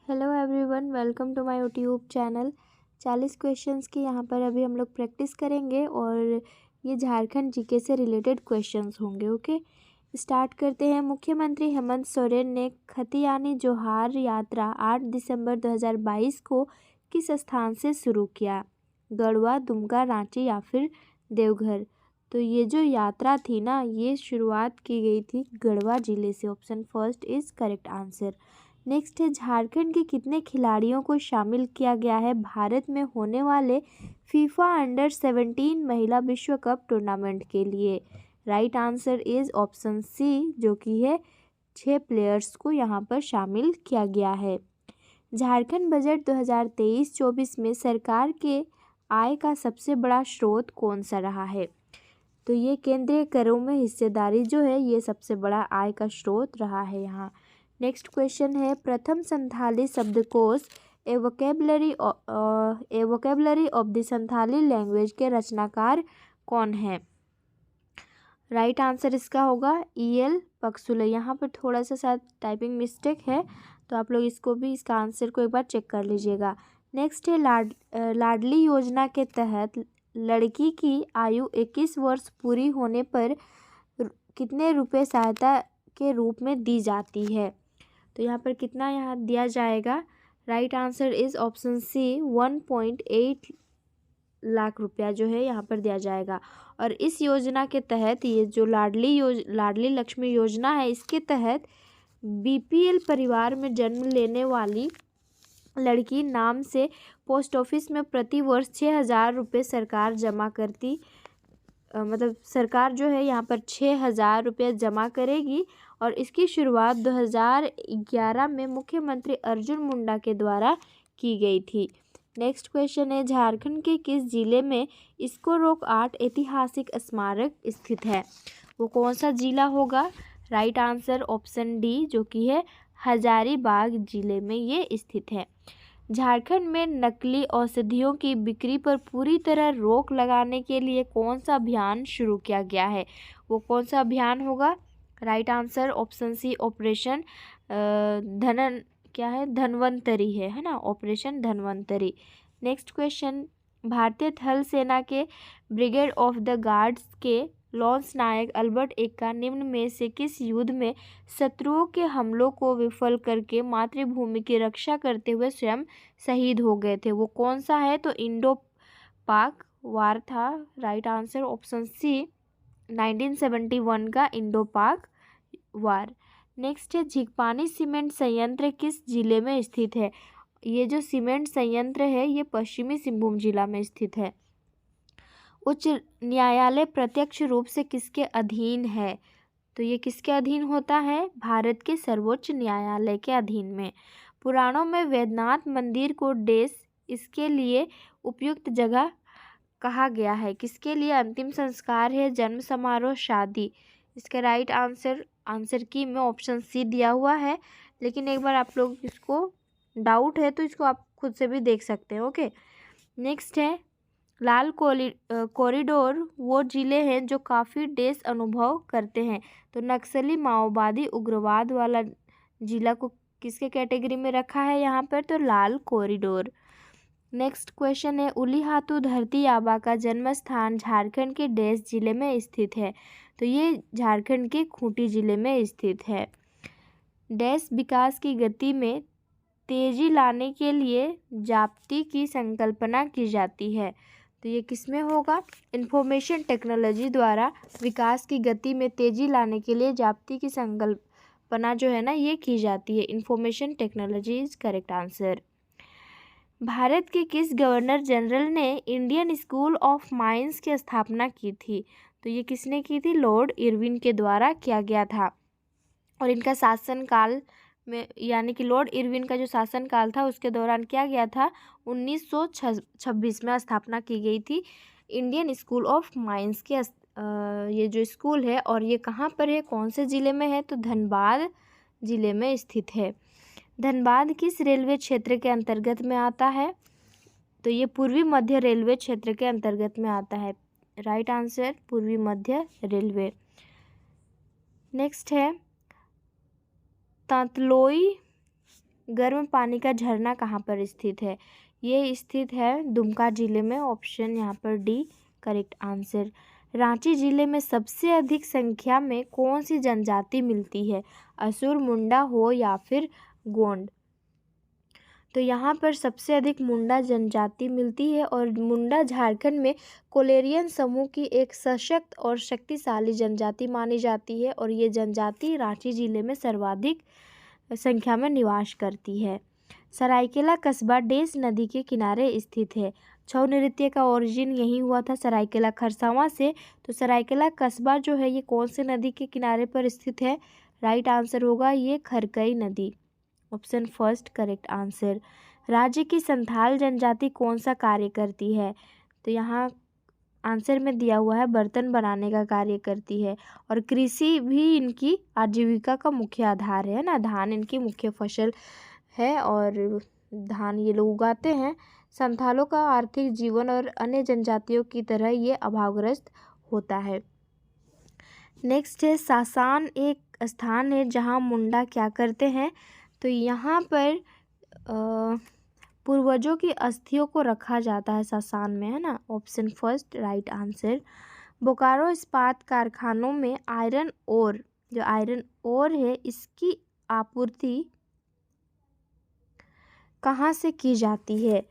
Hello everyone, welcome to my YouTube channel. 40 questions की यहाँ पर अभी हम लोग प्रैक्टिस करेंगे और ये झारखंड जीके से रिलेटेड क्वेश्चंस होंगे। ओके, स्टार्ट करते हैं। मुख्यमंत्री हेमंत सोरेन ने खतियानी जोहार यात्रा 8 दिसंबर 2022 को किस स्थान से शुरू किया? गढ़वा, दुमका, रांची या फिर देवघर? तो ये जो यात्रा थी ना, ये शुरुआत की गई थी गढ़वा जिले से। Option first is correct answer. Next है, झारखंड के कितने खिलाड़ियों को शामिल किया गया है भारत में होने वाले फीफा अंडर-17 महिला विश्व कप टूर्नामेंट के लिए? Right answer is option C, जो कि है 6 प्लेयर्स को यहाँ पर शामिल किया गया है। झारखंड बजट 2023-24 में सरकार के आय का सबसे बड़ा स्रोत कौन सा रहा है? तो ये केंद्रीय करों में हिस्सेदारी जो है, ये सबसे बड़ा आय का स्रोत रहा है यहाँ। नेक्स्ट क्वेश्चन है, प्रथम संथाली शब्दकोश a vocabulary of the Santhali language के रचनाकार कौन है? राइट आंसर इसका होगा EL पक्सुले। यहाँ पर थोड़ा सा शायद टाइपिंग मिस्टेक है, तो आप लोग इसको भी, इसका आंसर को एक बार चेक कर लीजिएगा। नेक्स्ट है, लाडली योजना के तहत लड़की की आयु 21 वर्ष पूरी होने पर कितने रुपए सहायता के रूप में दी जाती है? तो यहाँ पर कितना यहाँ दिया जाएगा? Right answer is option C, 1.8 lakh रुपया जो है यहाँ पर दिया जाएगा। और इस योजना के तहत, ये जो लाडली लक्ष्मी योजना है, इसके तहत BPL परिवार में जन्म लेने वाली लड़की नाम से पोस्ट ऑफिस में प्रति वर्ष 6,000 रुपये सरकार जमा करती, मतलब सरकार जो है यहाँ पर 6,000 रुपये जमा करेगी। और इसकी शुरुआत 2011 में मुख्यमंत्री अर्जुन मुंडा के द्वारा की गई थी। नेक्स्ट क्वेश्चन है, झारखंड के किस जिले में इस्को रोक आर्ट ऐतिहासिक स्मारक स्थित है? वो कौन सा जिला होगा? राइट आंसर ऑप्शन डी, जो कि है हजारीबाग जिले में ये स्थित है। झारखंड में नकली औषधियों की बिक्री पर पूरी तरह रोक लगाने के लिए कौन सा अभियान शुरू किया गया है? वो कौन सा अभियान होगा? Right answer option C, operation Dhanvantari है ना, ऑपरेशन धनवंतरी। नेक्स्ट क्वेश्चन, भारतीय थल सेना के ब्रिगेड ऑफ द गार्ड्स के लॉन्स नायक अल्बर्ट एक्का निम्न में से किस युद्ध में शत्रुओं के हमलों को विफल करके मातृभूमि की रक्षा करते हुए स्वयं शहीद हो गए थे? वो कौन सा है? तो इंडो पाक वार था। राइट आंसर ऑप्शन सी, 1971 का इंडो पाक वार। नेक्स्ट है, झींकपानी सीमेंट संयंत्र किस जिले में स्थित है? ये जो सीमेंट संयंत्र है, ये पश्चिमी सिंहभूम जिला में स्थित है। उच्च न्यायालय प्रत्यक्ष रूप से किसके अधीन है? तो ये किसके अधीन होता है? भारत के सर्वोच्च न्यायालय के अधीन में। पुराणों में वैद्यनाथ मंदिर को इसके लिए उपयुक्त जगह कहा गया है? किसके लिए अंतिम संस्कार है, जन्म समारोह, शादी? इसका राइट आंसर की में ऑप्शन सी दिया हुआ है, लेकिन एक बार आप लोग इसको डाउट है तो इसको आप खुद से भी देख सकते हैं। ओके, नेक्स्ट है, लाल कॉरिडोर वो जिले हैं जो काफ़ी डेस अनुभव करते हैं। तो नक्सली, माओवादी, उग्रवाद वाला जिला को किसके कैटेगरी में रखा है यहाँ पर? तो लाल कॉरिडोर। नेक्स्ट क्वेश्चन है, उलीहातू धरती आबा का जन्म स्थान झारखंड के डेस जिले में स्थित है? तो ये झारखंड के खूंटी जिले में स्थित है। डेस विकास की गति में तेजी लाने के लिए जाप्ती की संकल्पना की जाती है? तो ये किस में होगा? इंफॉर्मेशन टेक्नोलॉजी द्वारा विकास की गति में तेजी लाने के लिए जाप्ती की संकल्पना जो है ना, ये की जाती है। Information technology is correct answer. Bharat के किस गवर्नर जनरल ने इंडियन स्कूल ऑफ माइंस की स्थापना की थी? तो ये किसने की थी? लॉर्ड इरविन के द्वारा किया गया था। और इनका शासनकाल में, यानी कि लॉर्ड इरविन का जो शासनकाल था उसके दौरान किया गया था। 1926 में स्थापना की गई थी इंडियन स्कूल ऑफ माइंस के। ये जो स्कूल है, और ये कहाँ पर है, कौन से ज़िले में है? तो धनबाद ज़िले में स्थित है। धनबाद किस रेलवे क्षेत्र के अंतर्गत में आता है? तो ये पूर्वी मध्य रेलवे क्षेत्र के अंतर्गत में आता है। राइट आंसर पूर्वी मध्य रेलवे। नेक्स्ट है, तांतलोई गर्म पानी का झरना कहाँ पर स्थित है? ये स्थित है दुमका जिले में। ऑप्शन यहाँ पर डी करेक्ट आंसर। रांची जिले में सबसे अधिक संख्या में कौन सी जनजाति मिलती है? असुर, मुंडा हो या फिर गोंड? तो यहाँ पर सबसे अधिक मुंडा जनजाति मिलती है और मुंडा झारखंड में कोलेरियन समूह की एक सशक्त और शक्तिशाली जनजाति मानी जाती है और ये जनजाति रांची जिले में सर्वाधिक संख्या में निवास करती है। सरायकेला कस्बा डेस नदी के किनारे स्थित है। छऊ नृत्य का ओरिजिन यही हुआ था सरायकेला खरसावां से। तो सरायकेला कस्बा जो है ये कौन से नदी के किनारे पर स्थित है? राइट आंसर होगा ये खरकई नदी। Option first correct answer. राज्य की संथाल जनजाति कौन सा कार्य करती है? तो यहाँ आंसर में दिया हुआ है बर्तन बनाने का कार्य करती है और कृषि भी इनकी आजीविका का मुख्य आधार है ना। धान इनकी मुख्य फसल है और धान ये लोग उगाते हैं। संथालों का आर्थिक जीवन और अन्य जनजातियों की तरह ये अभावग्रस्त होता है। नेक्स्ट है सासान एक स्थान है जहाँ मुंडा क्या करते हैं? तो यहाँ पर पूर्वजों की अस्थियों को रखा जाता है सासान में, है ना। Option first right answer. Bokaro इस्पात कारखानों में आयरन ओर, जो आयरन ओर है इसकी आपूर्ति कहाँ से की जाती है?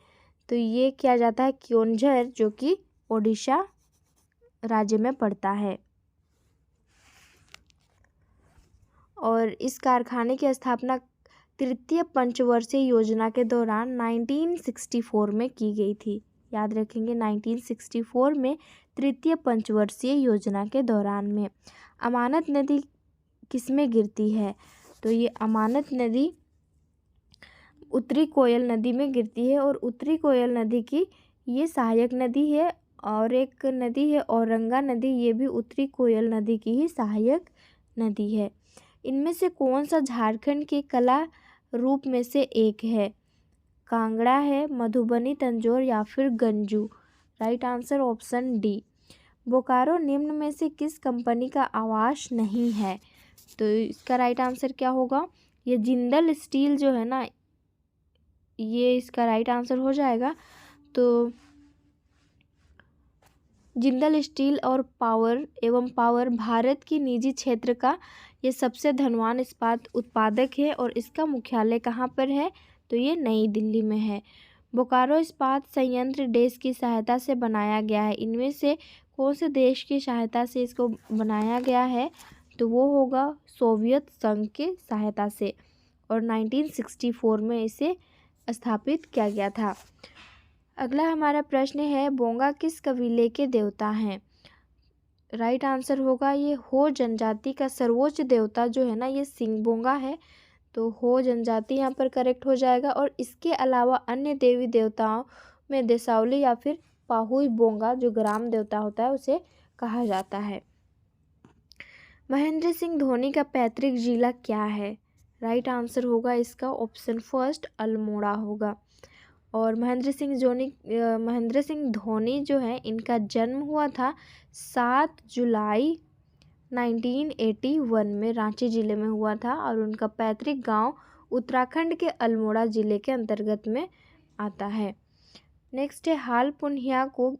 तो ये किया जाता है क्योंझर जो कि ओडिशा राज्य में पड़ता है। और इस कारखाने की स्थापना तृतीय पंचवर्षीय योजना के दौरान 1964 में की गई थी। याद रखेंगे 1964 में तृतीय पंचवर्षीय योजना के दौरान में। अमानत नदी किसमें गिरती है? तो ये अमानत नदी उत्तरी कोयल नदी में गिरती है और उत्तरी कोयल नदी की ये सहायक नदी है। और एक नदी है औरंगा नदी, ये भी उत्तरी कोयल नदी की ही सहायक नदी है। इनमें से कौन सा झारखंड के कला रूप में से एक है? कांगड़ा है, मधुबनी, तंजौर या फिर Ganju? Right answer option D. Bokaro निम्न में से किस कंपनी का आवास नहीं है? तो इसका राइट आंसर क्या होगा? ये जिंदल स्टील जो है ना, ये इसका राइट आंसर हो जाएगा। तो जिंदल स्टील और पावर भारत की निजी क्षेत्र का ये सबसे धनवान इस्पात उत्पादक है और इसका मुख्यालय कहाँ पर है? तो ये नई दिल्ली में है। बोकारो इस्पात संयंत्र देश की सहायता से बनाया गया है। इनमें से कौन से देश की सहायता से इसको बनाया गया है? तो वो होगा सोवियत संघ के सहायता से और 1964 में इसे स्थापित किया गया था। अगला हमारा प्रश्न है बोंगा किस कबीले के देवता हैं? राइट आंसर होगा ये हो जनजाति का सर्वोच्च देवता जो है ना ये सिंगबोंगा है। तो हो जनजाति यहाँ पर करेक्ट हो जाएगा। और इसके अलावा अन्य देवी देवताओं में देसावली या फिर पाहुई बोंगा जो ग्राम देवता होता है उसे कहा जाता है। महेंद्र सिंह धोनी का पैतृक जिला क्या है? राइट आंसर होगा इसका ऑप्शन फर्स्ट अल्मोड़ा होगा। और महेंद्र सिंह धोनी जो है इनका जन्म हुआ था 7 जुलाई 1981 में रांची ज़िले में हुआ था और उनका पैतृक गांव उत्तराखंड के अल्मोड़ा ज़िले के अंतर्गत में आता है। नेक्स्ट है हाल पुन्हिया को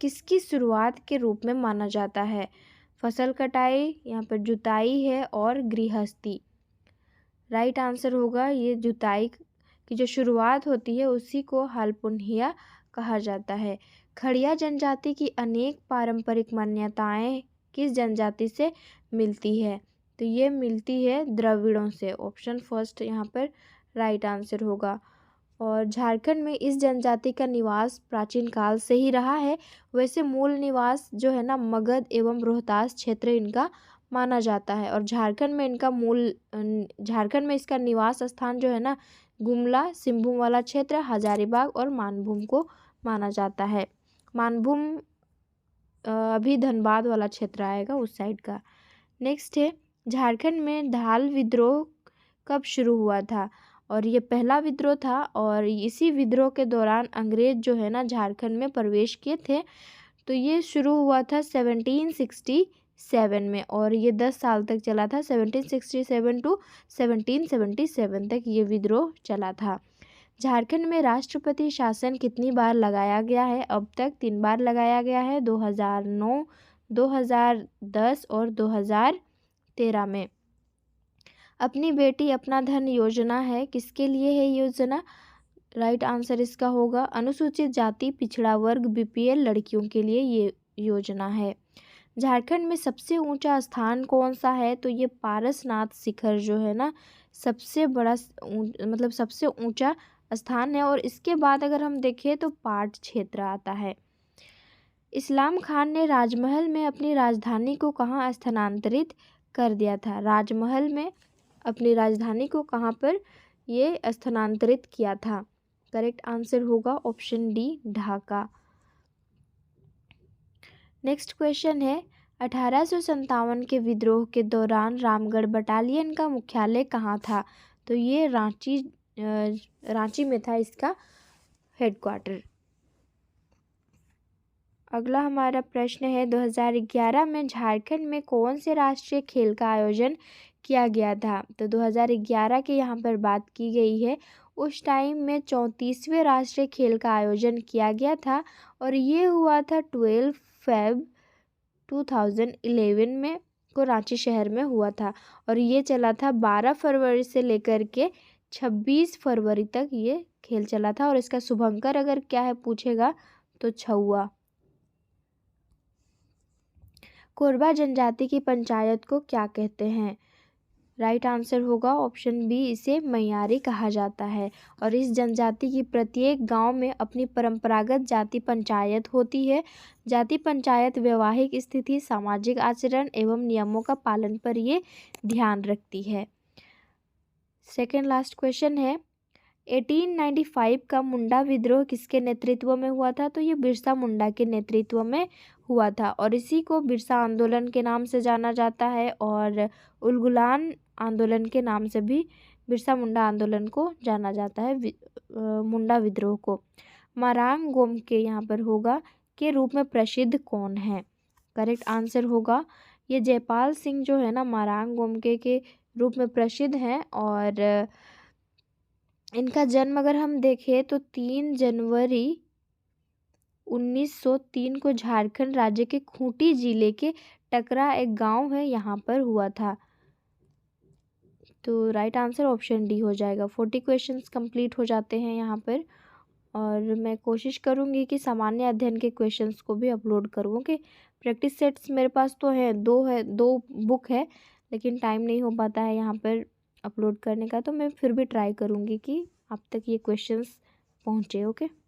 किसकी शुरुआत के रूप में माना जाता है? फसल कटाई, यहाँ पर जुताई है और गृहस्थी। राइट आंसर होगा ये जुताई की जो शुरुआत होती है उसी को हाल पुन्हिया कहा जाता है। खड़िया जनजाति की अनेक पारंपरिक मान्यताएं किस जनजाति से मिलती है? तो ये मिलती है द्रविड़ों से। ऑप्शन फर्स्ट यहाँ पर राइट आंसर होगा। और झारखंड में इस जनजाति का निवास प्राचीन काल से ही रहा है। वैसे मूल निवास जो है ना मगध एवं रोहतास क्षेत्र इनका माना जाता है और झारखंड में इसका निवास स्थान जो है ना गुमला, सिंहभूम वाला क्षेत्र, हजारीबाग और मानभूम को माना जाता है। मानभूम अभी धनबाद वाला क्षेत्र आएगा उस साइड का। नेक्स्ट है झारखंड में धाल विद्रोह कब शुरू हुआ था? और ये पहला विद्रोह था और इसी विद्रोह के दौरान अंग्रेज जो है ना झारखंड में प्रवेश किए थे। तो ये शुरू हुआ था 1766 1767 में, और ये 10 साल तक चला था, 1767 टू 1777 तक ये विद्रोह चला था। झारखंड में राष्ट्रपति शासन कितनी बार लगाया गया है? अब तक 3 बार लगाया गया है, 2009, 2010 और 2013 में। अपनी बेटी अपना धन योजना है, किसके लिए है योजना? राइट आंसर इसका होगा अनुसूचित जाति, पिछड़ा वर्ग, बीपीएल लड़कियों के लिए ये योजना है। झारखंड में सबसे ऊंचा स्थान कौन सा है? तो ये पारसनाथ शिखर जो है ना, सबसे बड़ा मतलब सबसे ऊंचा स्थान है। और इसके बाद अगर हम देखें तो पाट क्षेत्र आता है। इस्लाम खान ने राजमहल में अपनी राजधानी को कहाँ स्थानांतरित कर दिया था? राजमहल में अपनी राजधानी को कहाँ पर ये स्थानांतरित किया था? करेक्ट आंसर होगा option D, Dhaka. Next question है 1857 के विद्रोह के दौरान रामगढ़ बटालियन का मुख्यालय कहाँ था? तो ये रांची में था इसका हेडक्वार्टर। अगला हमारा प्रश्न है 2011 में झारखंड में कौन से राष्ट्रीय खेल का आयोजन किया गया था? तो 2011 की यहाँ पर बात की गई है। उस टाइम में 34वें राष्ट्रीय खेल का आयोजन किया गया था और ये हुआ था 12 फेब 2011 में को रांची शहर में हुआ था और ये चला था 12 फरवरी से लेकर के 26 फरवरी तक ये खेल चला था। और इसका शुभंकर अगर क्या है पूछेगा तो छुआ। कोरबा जनजाति की पंचायत को क्या कहते हैं? राइट आंसर होगा ऑप्शन बी, इसे मैयारी कहा जाता है। और इस जनजाति की प्रत्येक गांव में अपनी परंपरागत जाति पंचायत होती है। जाति पंचायत वैवाहिक स्थिति, सामाजिक आचरण एवं नियमों का पालन पर ये ध्यान रखती है। सेकेंड लास्ट क्वेश्चन है 1895 का मुंडा विद्रोह किसके नेतृत्व में हुआ था? तो ये बिरसा मुंडा के नेतृत्व में हुआ था और इसी को बिरसा आंदोलन के नाम से जाना जाता है और उलगुलान आंदोलन के नाम से भी बिरसा मुंडा आंदोलन को जाना जाता है। मुंडा विद्रोह को मारांग गोमके यहाँ पर होगा के रूप में प्रसिद्ध कौन है? करेक्ट आंसर होगा ये जयपाल सिंह जो है ना, मारांग गोमके के रूप में प्रसिद्ध हैं। और इनका जन्म अगर हम देखें तो 3 जनवरी 1903 को झारखंड राज्य के खूंटी जिले के टकरा एक गांव है यहाँ पर हुआ था। तो राइट आंसर ऑप्शन डी हो जाएगा। 40 क्वेश्चंस कंप्लीट हो जाते हैं यहाँ पर और मैं कोशिश करूँगी कि सामान्य अध्ययन के क्वेश्चंस को भी अपलोड करूँ। कि प्रैक्टिस सेट्स मेरे पास तो है, 2 बुक है, लेकिन टाइम नहीं हो पाता है यहाँ पर अपलोड करने का। तो मैं फिर भी ट्राई करूँगी कि आप तक ये क्वेश्चंस पहुँचे। ओके।